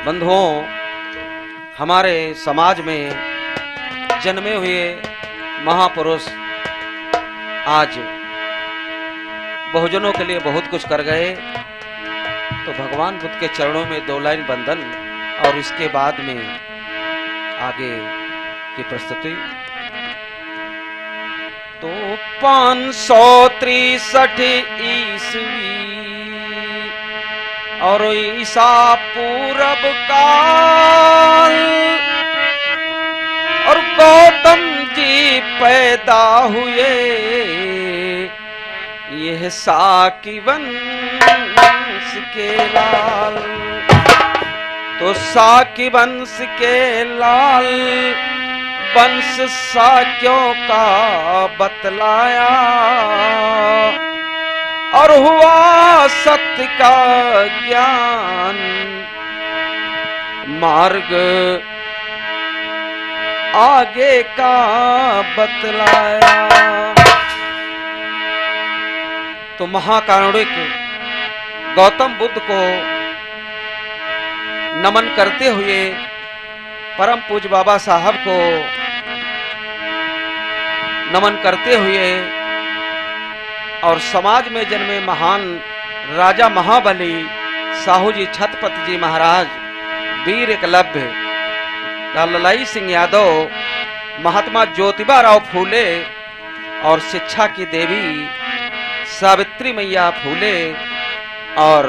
बंधुओं, हमारे समाज में जन्मे हुए महापुरुष आज बहुजनों के लिए बहुत कुछ कर गए। तो भगवान बुद्ध के चरणों में 2 लाइन बंधन और इसके बाद में आगे की प्रस्तुति। तो 563 ईस्वी और ईसा पूरब काल और गौतम जी पैदा हुए, यह साकी वंश के लाल। तो साकी वंश के लाल वंश साक्यों का बतलाया और हुआ सत्य का ज्ञान, मार्ग आगे का बतलाया। तो महाकारुणिक गौतम बुद्ध को नमन करते हुए परम पूज्य बाबा साहब को नमन करते हुए और समाज में जन्मे महान राजा महाबली साहू जी छत्रपति जी महाराज, वीर एकलव्य, लालाई सिंह यादव, महात्मा ज्योतिबा राव फूले और शिक्षा की देवी सावित्री मैया फूले और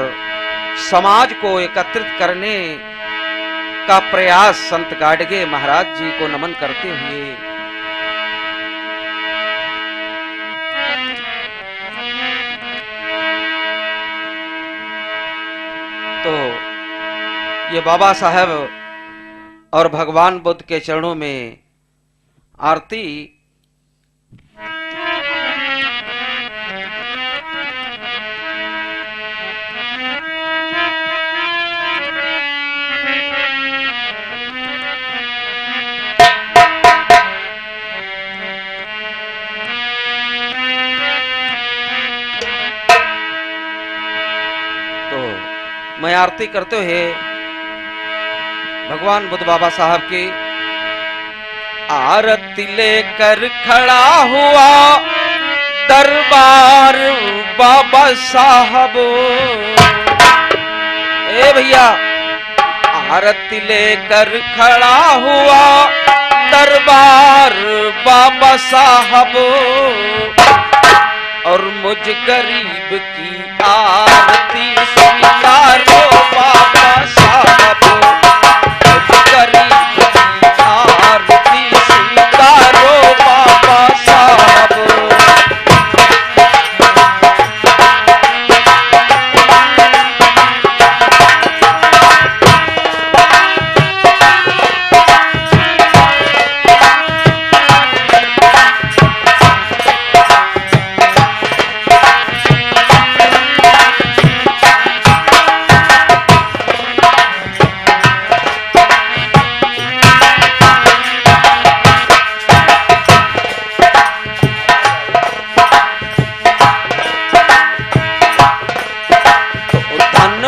समाज को एकत्रित करने का प्रयास संत गाडगे महाराज जी को नमन करते हुए तो ये बाबा साहब और भगवान बुद्ध के चरणों में आरती। मैं आरती करते हुए भगवान बुद्ध बाबा साहब की आरती लेकर खड़ा हुआ दरबार बाबा साहब। ए भैया, आरती लेकर खड़ा हुआ दरबार बाबा साहब और मुझ गरीब की आरती स्वीकारो बाबा साहब। मुझ गरीब की आरती स्वीकारो बाबा साहब।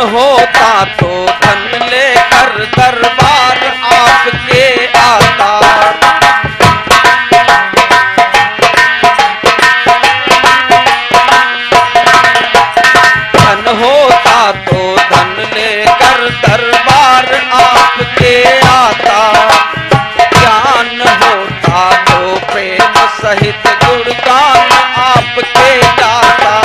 होता तो धन लेकर दरबार आपके आता। धन होता तो धन लेकर दरबार आपके आता। ज्ञान होता तो प्रेम सहित गुणगान आपके गाता।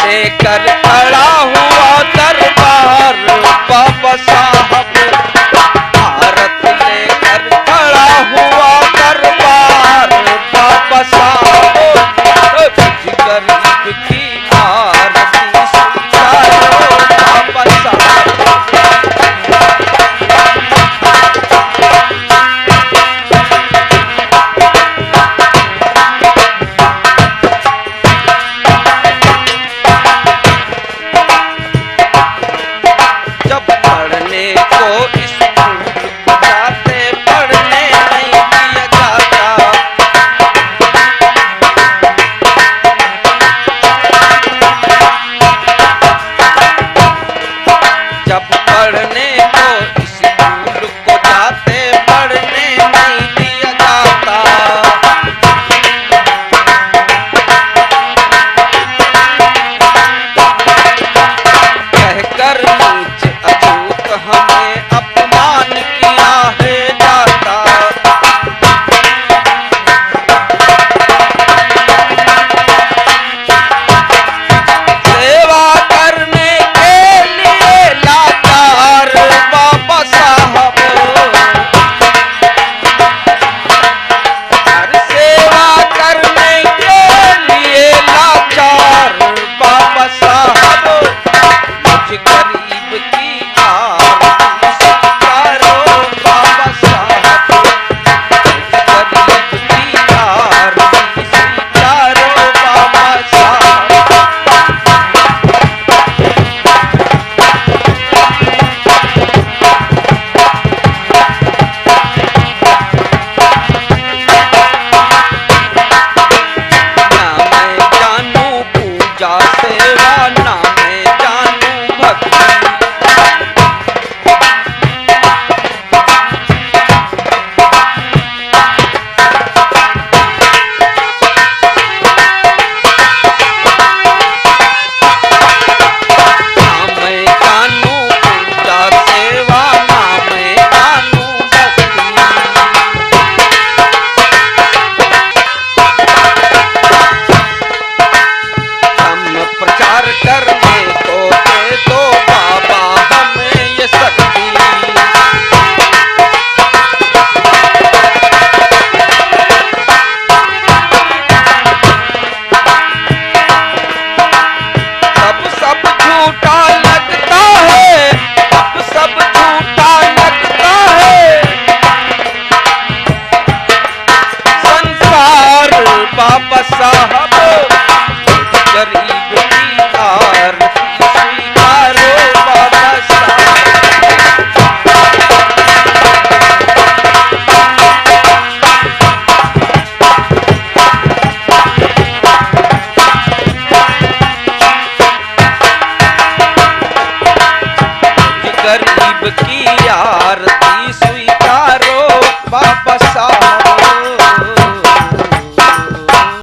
लेकर खड़ा हुआ दरबार बाबा साहब। भारत लेकर खड़ा हुआ दरबार बाबा साहब। गरीब की आरती स्वीकारो बाबा साहब। सेवा